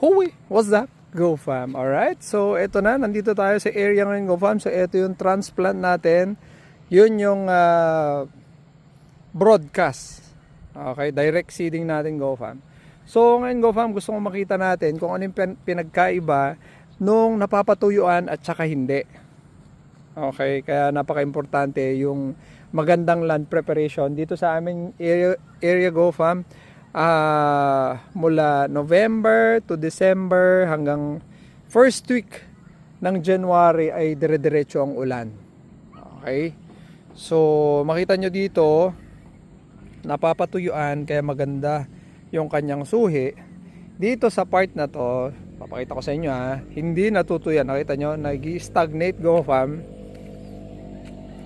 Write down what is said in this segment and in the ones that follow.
Hoy, what's that? Go Fam. Alright, so ito na, nandito tayo sa area ngayon Go Fam. So ito yung transplant natin. Yun yung broadcast. Okay, direct seeding natin Go Fam. So ngayon Go Fam, gusto kong makita natin kung ano yung pinagkaiba nung napapatuyuan at saka hindi. Okay, kaya napaka-importante yung magandang land preparation dito sa aming area Go Fam. Mula November to December hanggang first week ng January ay dire-diretso ang ulan. Okay? So, makita nyo dito, napapatuyuan kaya maganda yung kanyang suhi. Dito sa part na to, papakita ko sa inyo hindi natutuyan. Nakita nyo, nag-stagnate Go Fam.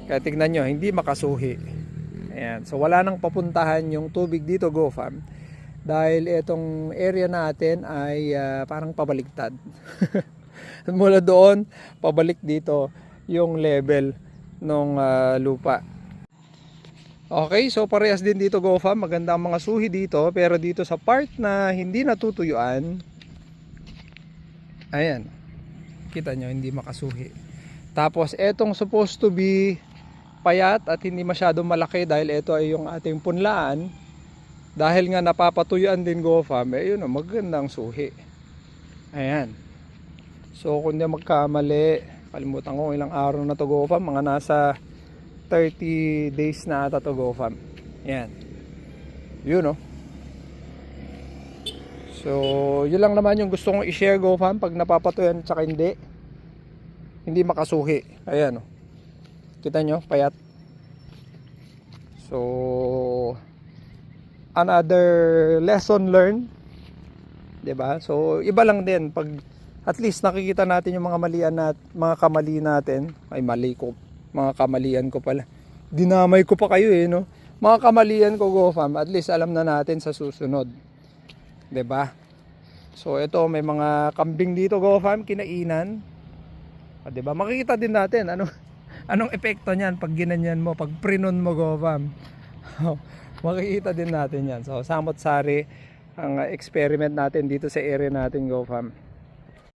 Kaya tignan nyo, hindi makasuhi. Ayan. So, wala nang papuntahan yung tubig dito Go Fam. Dahil itong area natin ay parang pabaligtad. Mula doon, pabalik dito yung level ng lupa. Okay, so parehas din dito Go Fam. Maganda ang mga suhi dito. Pero dito sa part na hindi natutuyuan, ayan, kita nyo, hindi makasuhi. Tapos etong supposed to be payat at hindi masyadong malaki dahil ito ay yung ating punlaan. Dahil nga napapatuyuan din Go Fam, yun o, magandang suhi. Ayan. So kung di magkamali, kalimutan ko ilang araw na to Go Fam, mga nasa 30 days na ata to Go Fam. Ayan. Yun o. So yun lang naman yung gusto kong i-share Go Fam, pag napapatuyuan at saka hindi makasuhi. Ayan o. Kita nyo, payat. So another lesson learned, 'di ba? So iba lang din pag at least nakikita natin yung mga mga kamali natin. Ay mali ko, mga kamalian ko pala. Dinamay ko pa kayo no. Mga kamalian ko Go Fam, at least alam na natin sa susunod. 'Di ba? So ito may mga kambing dito Go Fam, kinainan. 'Di ba? Makikita din natin anong epekto niyan pag ginanyan mo, pag prinon mo Go Fam. Makikita din natin yan. So samot-sari ang experiment natin dito sa area natin Go Fam.